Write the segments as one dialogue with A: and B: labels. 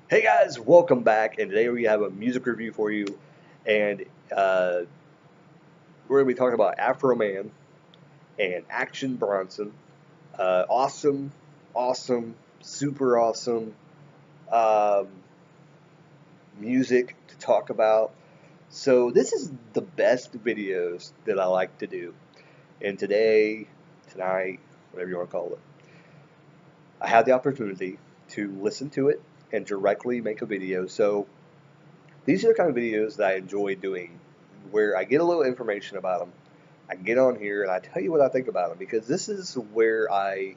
A: Hey guys, welcome back, and today we have a music review for you, and uh, we're going to be talking about Afroman and Action Bronson. Awesome, awesome, super awesome um, music to talk about. So this is the best videos that I like to do, and today, tonight, whatever you want to call it, I had the opportunity to listen to it and directly make a video. So these are the kind of videos that I enjoy doing, where I get a little information about them. I get on here and I tell you what I think about them because this is where I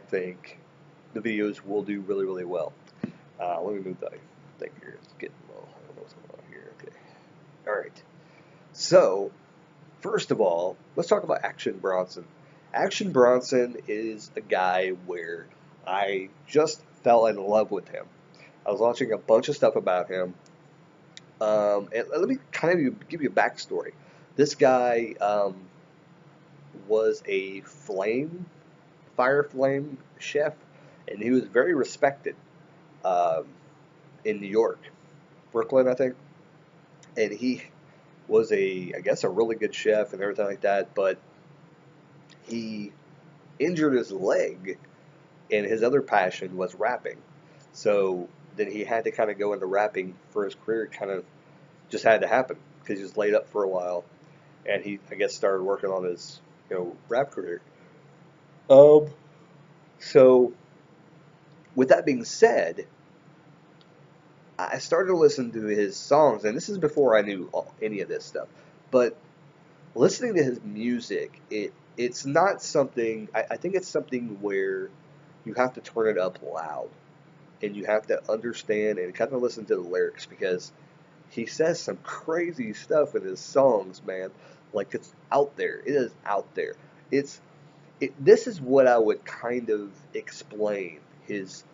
A: think the videos will do really really well. Let me move that thing here. It's getting low. I don't know what's going on here. Okay. All right. So first of all, let's talk about Action Bronson. Action Bronson is a guy where I just fell in love with him. I was watching a bunch of stuff about him. And let me kind of give you a backstory. This guy was a fire flame chef, and he was very respected um, in New York, Brooklyn, I think. And he was I guess, a really good chef and everything like that. But he injured his leg, and his other passion was rapping. So then he had to kind of go into rapping for his career. Kind of just had to happen because he was laid up for a while, and he, I guess, started working on his, rap career. Um, so with that being said, I started to listen to his songs, and this is before I knew any of this stuff. But listening to his music, it's not something. I think it's something where you have to turn it up loud, and you have to understand and kind of listen to the lyrics because he says some crazy stuff in his songs, man. Like it's out there. It is out there. It's this is what I would kind of explain his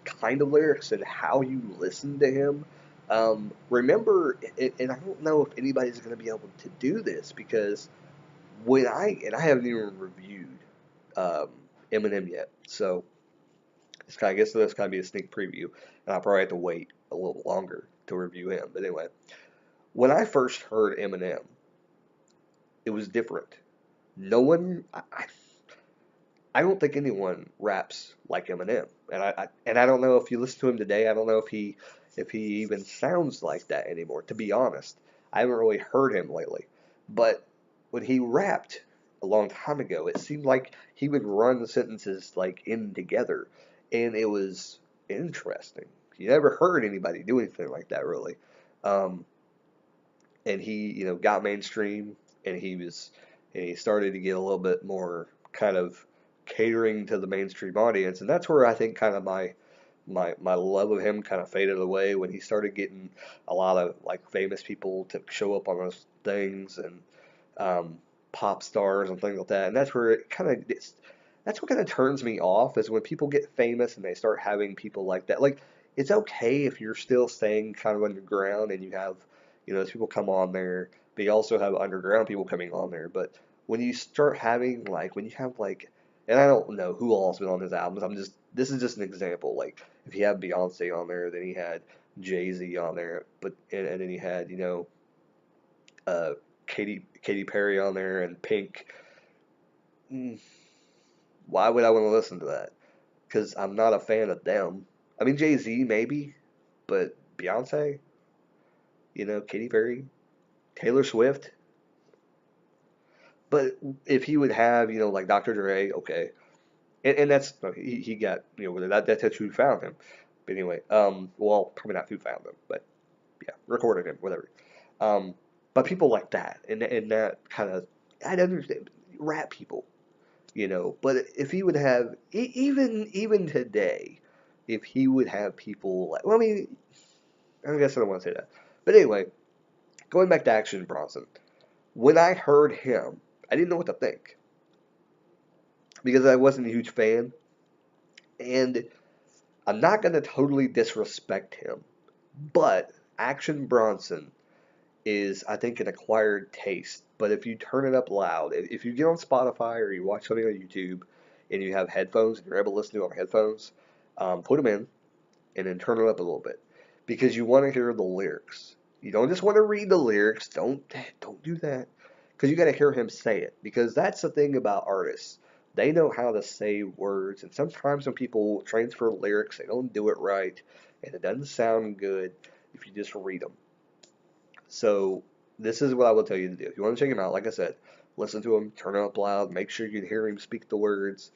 A: kind of lyrics and how you listen to him. Remember, and I don't know if anybody's going to be able to do this because I haven't even reviewed um, Eminem yet, so I guess that's kind of be a sneak preview, and I'll probably have to wait a little longer to review him. But anyway, when I first heard Eminem, it was different. No one, I don't think anyone raps like Eminem, and I don't know if you listen to him today. I don't know if he even sounds like that anymore. To be honest, I haven't really heard him lately. But when he rapped a long time ago, it seemed like he would run the sentences like in together, and it was interesting. You never heard anybody do anything like that really. Um, and he, got mainstream, and he started to get a little bit more kind of catering to the mainstream audience, and that's where I think kind of my love of him kind of faded away when he started getting a lot of like famous people to show up on those things and um, pop stars and things like that, and that's where it kind of that's what kind of turns me off is when people get famous and they start having people like that. Like it's okay if you're still staying kind of underground and you have those people come on there, but you also have underground people coming on there. But when you start having like when you have like, and I don't know who else been on his albums. This is just an example. Like if he had Beyonce on there, then he had Jay-Z on there, but and then he had uh, Katy Perry on there and Pink. Mm, why would I want to listen to that? Because I'm not a fan of them. I mean Jay-Z maybe, but Beyonce, Katy Perry, Taylor Swift. But if he would have, like Dr. Dre, okay, and that's he got that's who found him. But anyway, well, probably not who found him, but yeah, recorded him, whatever. Um, but people like that, and that kind of I don't understand rap people, But if he would have even today, if he would have people like, well, I mean, I guess I don't want to say that, but anyway, going back to Action Bronson, when I heard him, I didn't know what to think because I wasn't a huge fan, and I'm not going to totally disrespect him, but Action Bronson is, I think, an acquired taste. But if you turn it up loud, if you get on Spotify or you watch something on YouTube and you have headphones and you're able to listen to it on headphones, put them in and then turn it up a little bit because you want to hear the lyrics. You don't just want to read the lyrics. Don't do that because you got to hear him say it because that's the thing about artists. They know how to say words, and sometimes when people transfer lyrics, they don't do it right, and it doesn't sound good if you just read them. So this is what I will tell you to do. If you want to check him out, like I said, listen to him, turn it up loud, make sure you can hear him speak the words.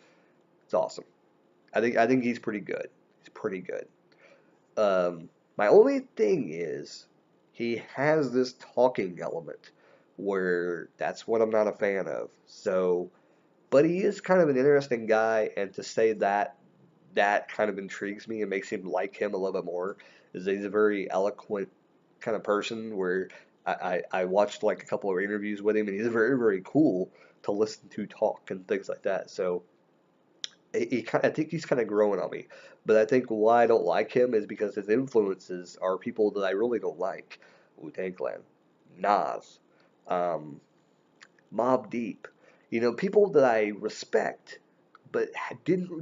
A: It's awesome. I think he's pretty good. He's pretty good. My only thing is he has this talking element where that's what I'm not a fan of. So, but he is kind of an interesting guy, and to say that that kind of intrigues me and makes him like him a little bit more is that he's a very eloquent kind of person where I watched like a couple of interviews with him and he's very, very cool to listen to talk and things like that. So I think he's kind of growing on me. But I think why I don't like him is because his influences are people that I really don't like. Wu-Tang Clan, Nas, um, Mobb Deep. People that I respect, but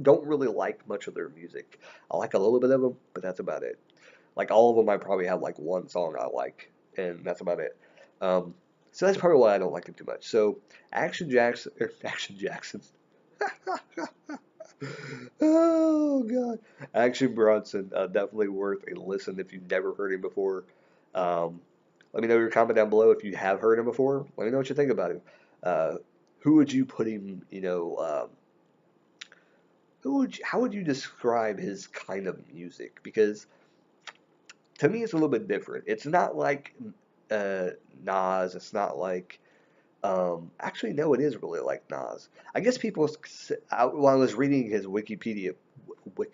A: don't really like much of their music. I like a little bit of them, but that's about it. Like all of them, I probably have like one song I like, and that's about it. Um, so that's probably why I don't like him too much. So Action Jackson. Oh God, Action Bronson, definitely worth a listen if you've never heard him before. Um, Let me know your comment down below if you have heard him before. Let me know what you think about him. Uh, who would you put him? How would you describe his kind of music? Because to me, it's a little bit different. It's not like uh, Nas. It's not like actually, no, it is really like Nas. I guess while I was reading his Wikipedia page, what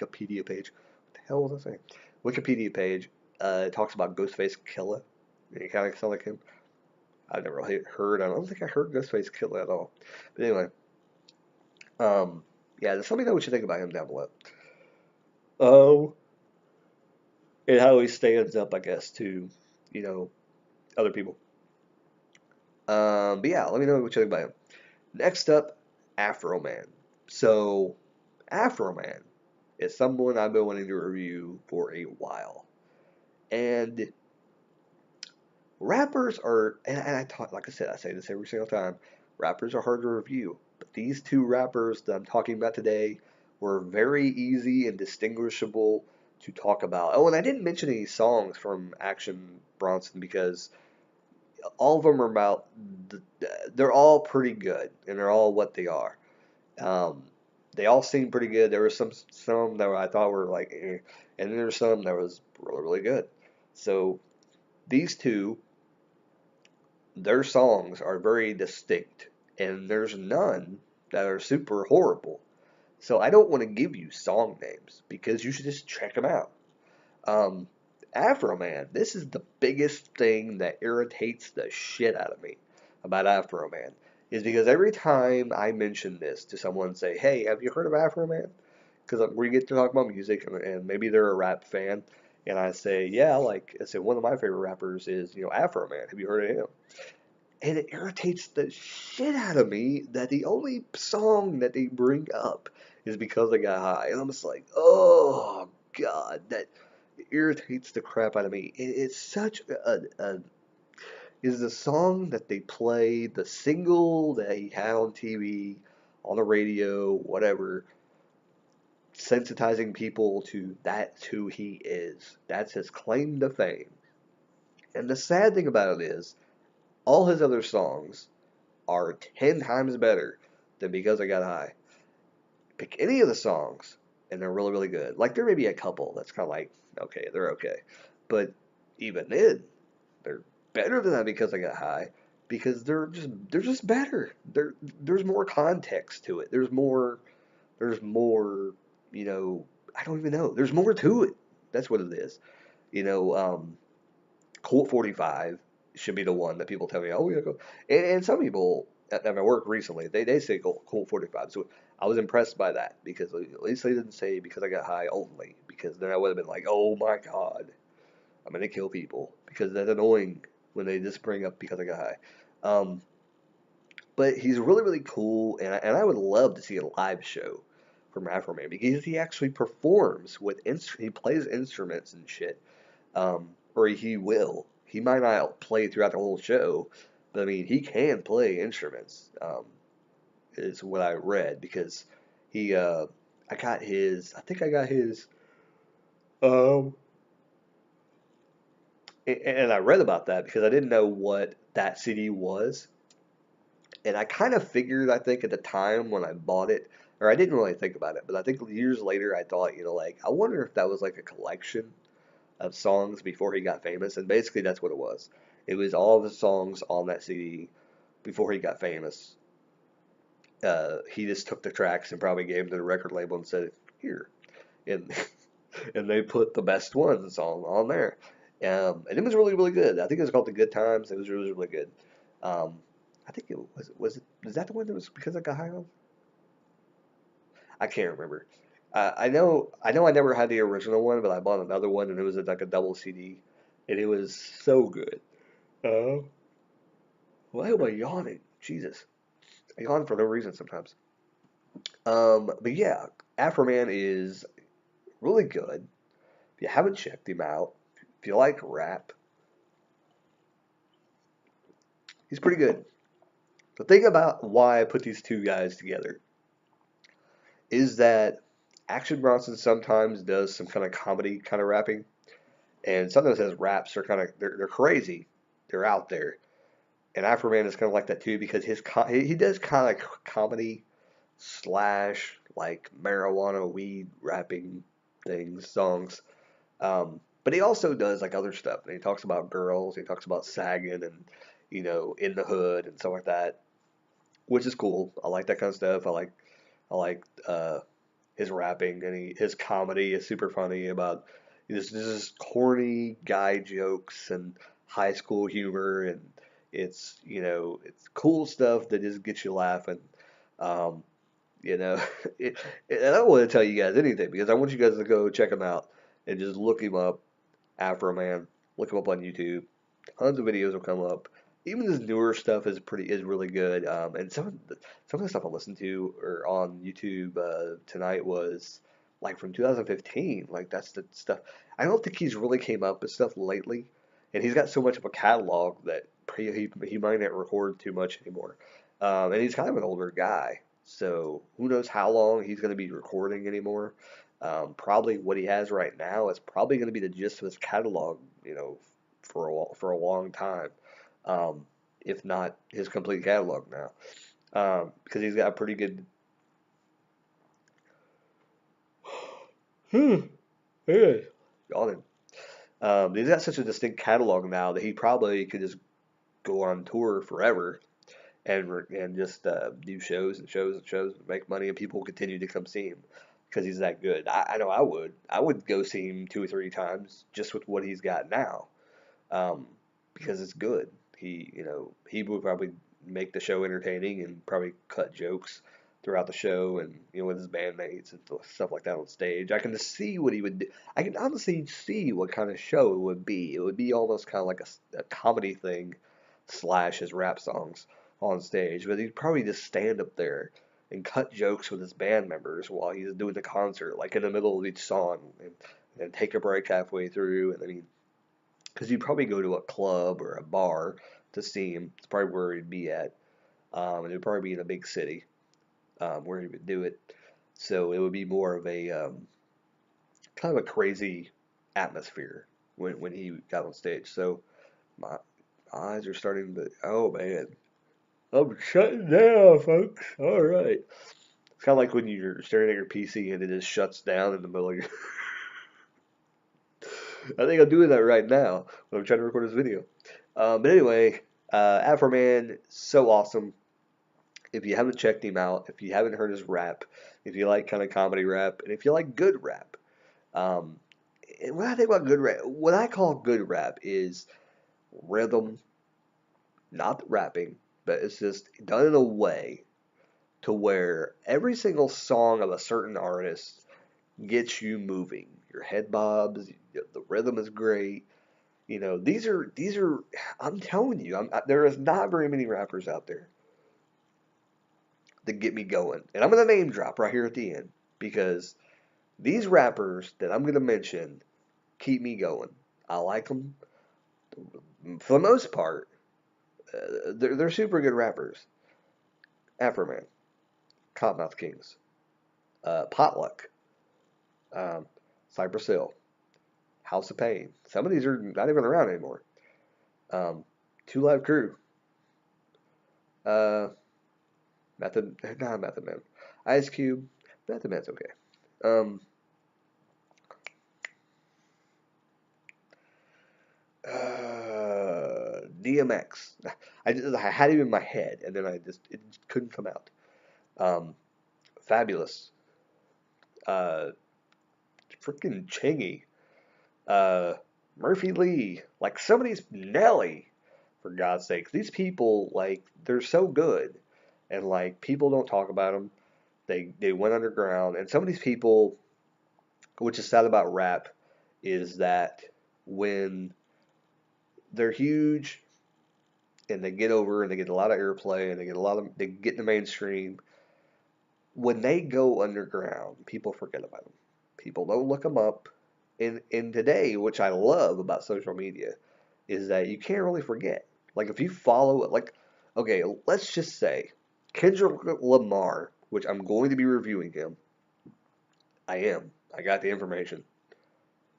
A: the hell was I saying? Wikipedia page, it talks about Ghostface Killah. He kind of sound like him. I've never really heard. I don't think I heard Ghostface Killah at all. But anyway, yeah, just let me know what you think about him down below. Oh, and how he stands up, I guess, to you know other people. But yeah, let me know what you think about him. Next up, Afroman. So, Afroman is someone I've been wanting to review for a while. And rappers are, and I talk, like I said, I say this every single time, rappers are hard to review. But these two rappers that I'm talking about today were very easy and distinguishable to talk about. Oh, and I didn't mention any songs from Action Bronson because all of them are about, they're all pretty good and they're all what they are. Um, they all seemed pretty good. There were some that I thought were like, and then there's some that was really really good. So these two, their songs are very distinct, and there's none that are super horrible. So I don't want to give you song names because you should just check them out. Um, Afro Man, this is the biggest thing that irritates the shit out of me about Afro Man, is because every time I mention this to someone, say, "Hey, have you heard of Afro Man?" Because we get to talk about music, and maybe they're a rap fan, and I say, "Yeah, like I said, one of my favorite rappers is Afro Man. Have you heard of him?" And it irritates the shit out of me that the only song that they bring up is because I got high, and I'm just like, oh God, that irritates the crap out of me. It's such a is the song that they play, the single that he had on TV, on the radio, whatever, sensitizing people to that's who he is. That's his claim to fame. And the sad thing about it is, all his other songs are 10 times better than Because I Got High. Pick any of the songs, and they're really, really good. Like, there may be a couple that's kind of like, okay, they're okay. But even then, they're better than that Because I Got High because they're just better. There's more context to it. There's more, you know, I don't even know. There's more to it. That's what it is. You know, Colt 45 should be the one that people tell me, oh, yeah, go. And some people at my work recently, they say Colt 45. So I was impressed by that because at least they didn't say Because I Got High only. Because then I would have been like, oh my God, I'm going to kill people. Because that's annoying when they just bring up Because I Got High. But he's really, really cool. And I would love to see a live show from Afroman because he actually performs with he plays instruments and shit. Or he will. He might not play throughout the whole show, but I mean he can play instruments. Is what I read because he I got his I think I got his um and I read about that because I didn't know what that CD was. And I kind of figured, I think, at the time when I bought it, or I didn't really think about it, but I think years later I thought, like, I wonder if that was like a collection of songs before he got famous. And basically, that's what it was. It was all the songs on that CD before he got famous. He just took the tracks and probably gave them to the record label and said, "Here," and and they put the best ones on there. And it was really really good. I think it was called The Good Times. It was really really good. Um, I think was that the one that was because I got high on? I can't remember. I never had the original one, but I bought another one and it was like a double CD, and it was so good. Uh, why am I yawning? Jesus, I yawn for no reason sometimes. But yeah, Afroman is really good. If you haven't checked him out, if you like rap, he's pretty good. The thing about why I put these two guys together is that Action Bronson sometimes does some kind of comedy kind of rapping, and sometimes his raps are kind of they're crazy, they're out there. And Afroman is kind of like that too because he does kind of comedy slash like marijuana weed rapping things songs. But he also does like other stuff. And he talks about girls. He talks about sagging and in the hood and stuff like that, which is cool. I like that kind of stuff. I like his rapping and his comedy is super funny about this corny guy jokes and high school humor, and it's cool stuff that just gets you laughing. Um, you know, it, and I don't want to tell you guys anything because I want you guys to go check him out and just look him up, Afro Man. Look him up on YouTube. Tons of videos will come up. Even his newer stuff is really good. And some of the stuff I listened to or on YouTube tonight was like from 2015. Like that's the stuff. I don't think he's really came up with stuff lately, and he's got so much of a catalog that he might not record too much anymore. And he's kind of an older guy, so who knows how long he's going to be recording anymore. Probably what he has right now is probably going to be the gist of his catalog, for a long time, um, if not his complete catalog now, because he's got a pretty good. Yeah, yawning. He's got such a distinct catalog now that he probably could just go on tour forever and just do shows and shows and shows and make money, and people will continue to come see him because he's that good. I know I would. I would go see him two or three times just with what he's got now, um, because it's good. He would probably make the show entertaining and probably cut jokes throughout the show and with his bandmates and stuff like that on stage. I can just see what he would do. I can honestly see what kind of show it would be. It would be almost kind of like a comedy thing slash his rap songs on stage, but he'd probably just stand up there and cut jokes with his band members while he's doing the concert, like in the middle of each song, and take a break halfway through, and then because he'd probably go to a club or a bar to see him. It's probably where he'd be at, and it'd probably be in a big city where he would do it. So it would be more of a kind of a crazy atmosphere when he got on stage. So my eyes are starting to. Oh man, I'm shutting down, folks. All right. It's kind of like when you're staring at your PC and it just shuts down in the middle of your. I think I'm doing that right now when I'm trying to record this video. But anyway, Afroman, so awesome. If you haven't checked him out, if you haven't heard his rap, if you like kind of comedy rap, and if you like good rap, um, and when I think about good rap, what I call good rap is rhythm, not the rapping, but it's just done in a way to where every single song of a certain artist gets you moving. Your head bobs, the rhythm is great. These are. I'm telling you, there is not very many rappers out there that get me going, and I'm gonna name drop right here at the end. because these rappers that I'm going to mention keep me going. I like them for the most part. They're super good rappers. Afroman, Cottonmouth Kings, Potluck, um, Cypress Hill, House of Pain. Some of these are not even around anymore. Two Live Crew, uh, not Method Man, Ice Cube, Method Man's okay. Um, DMX. I had him in my head, and then it just couldn't come out. Um, Fabulous. Uh, Freaking Chingy. Uh, Murphy Lee. Like some of these Nelly, for God's sake. These people, like, they're so good, and like people don't talk about them. They went underground, and some of these people, which is sad about rap, is that when they're huge and they get over and they get a lot of airplay and they get in the mainstream. When they go underground, people forget about them. People don't look them up. In today, which I love about social media, is that you can't really forget. Like if you follow, like, okay, let's just say Kendrick Lamar, which I'm going to be reviewing him. I am. I got the information.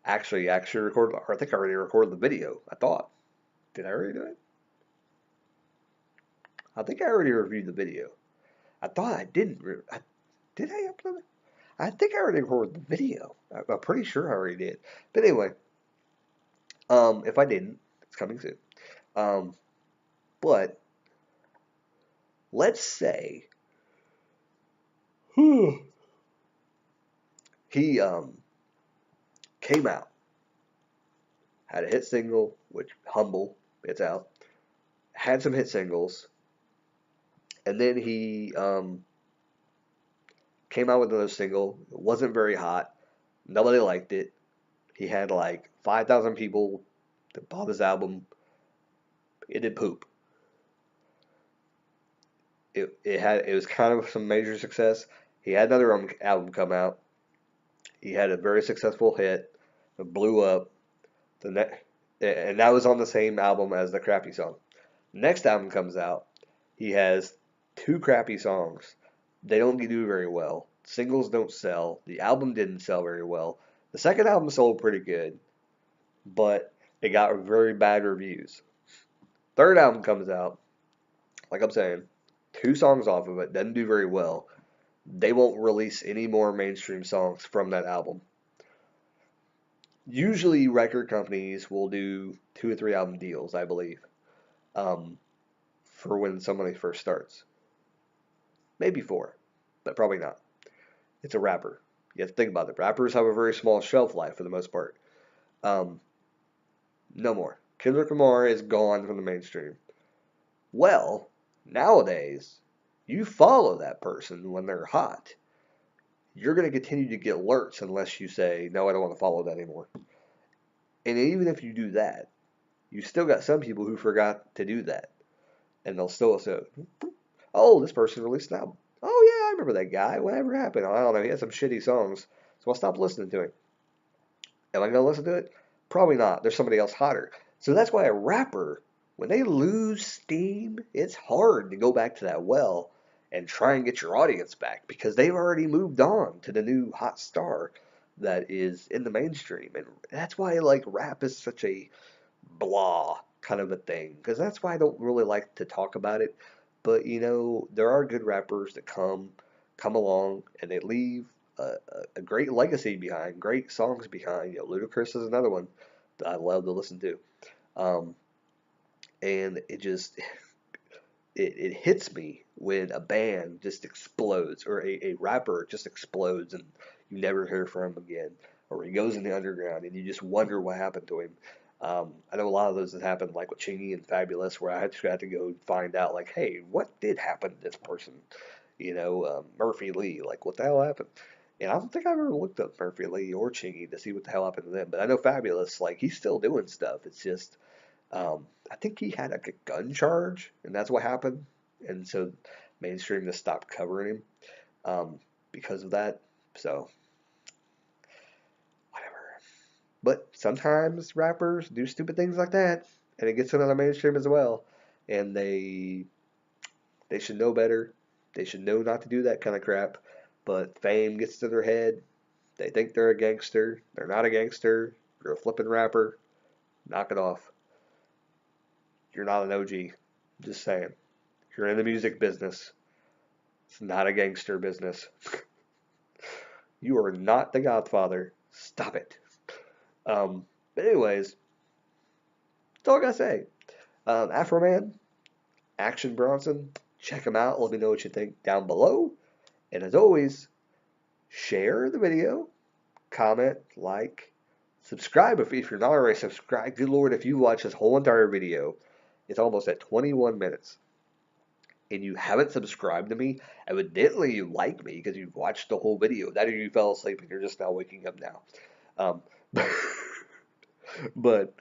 A: Actually recorded. Or I think I already recorded the video. I thought. Did I already do it? I think I already reviewed the video. I thought I didn't. Did I upload it? I think I already recorded the video. I'm pretty sure I already did. But anyway, if I didn't, it's coming soon. Um, but let's say he came out, had a hit single, which Humble, it's out, had some hit singles, and then he came out with another single. It wasn't very hot. Nobody liked it. He had like 5,000 people that bought his album. It did poop. It was kind of some major success. He had another album come out. He had a very successful hit. It blew up. And that was on the same album as the crappy song. Next album comes out. He has two crappy songs. They don't do very well. Singles don't sell. The album didn't sell very well. The second album sold pretty good, but it got very bad reviews. Third album comes out. Like I'm saying, two songs off of it, doesn't do very well. They won't release any more mainstream songs from that album. Usually, record companies will do 2 or 3 album deals, I believe, um, for when somebody first starts. Maybe 4, but probably not. It's a rapper. You have to think about it. Rappers have a very small shelf life for the most part. Um, no more. Kendrick Lamar is gone from the mainstream. Well, nowadays, you follow that person when they're hot. You're going to continue to get alerts unless you say, no, I don't want to follow that anymore. And even if you do that, you still got some people who forgot to do that. And they'll still say, oh, this person released an album. Oh, yeah, I remember that guy. Whatever happened? I don't know. He had some shitty songs. So I'll stop listening to him. Am I going to listen to it? Probably not. There's somebody else hotter. So that's why a rapper, when they lose steam, it's hard to go back to that well and try and get your audience back because they've already moved on to the new hot star that is in the mainstream. And that's why like rap is such a blah kind of a thing because that's why I don't really like to talk about it. But there are good rappers that come along and they leave a great legacy behind, great songs behind. Ludacris is another one that I love to listen to. Um, and it hits me when a band just explodes or a rapper just explodes and you never hear from him again, or he goes in the underground and you just wonder what happened to him. I know a lot of those that happened, like with Chingy and Fabulous, where I actually had to go find out, like, hey, what did happen to this person? Murphy Lee, like, what the hell happened? And I don't think I've ever looked up Murphy Lee or Chingy to see what the hell happened to them. But I know Fabulous, like, he's still doing stuff. It's just, I think he had like a gun charge, and that's what happened. And so mainstream just stopped covering him because of that. So, whatever. But sometimes rappers do stupid things like that, and it gets into the mainstream as well. And they should know better. They should know not to do that kind of crap. But fame gets to their head. They think they're a gangster. They're not a gangster. You're a flippin' rapper. Knock it off. You're not an OG. Just saying. You're in the music business. It's not a gangster business. You are not the Godfather. Stop it. But anyways, that's all I gotta say. Afroman, Action Bronson, check them out. Let me know what you think down below. And as always, share the video, comment, like, subscribe if you're not already subscribed. Good Lord, if you watch this whole entire video, it's almost at 21 minutes, and you haven't subscribed to me, evidently you like me because you've watched the whole video. That or you fell asleep and you're just now waking up now. Um, but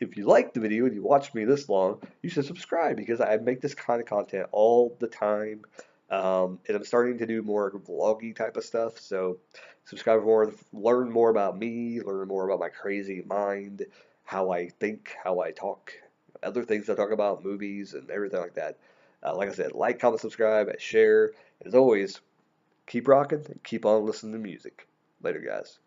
A: if you like the video and you watched me this long, you should subscribe because I make this kind of content all the time. And I'm starting to do more vloggy type of stuff. So subscribe for more, learn more about me, learn more about my crazy mind, how I think, how I talk, other things I talk about, movies and everything like that. Like I said, like, comment, subscribe, share. And as always, keep rocking and keep on listening to music. Later, guys.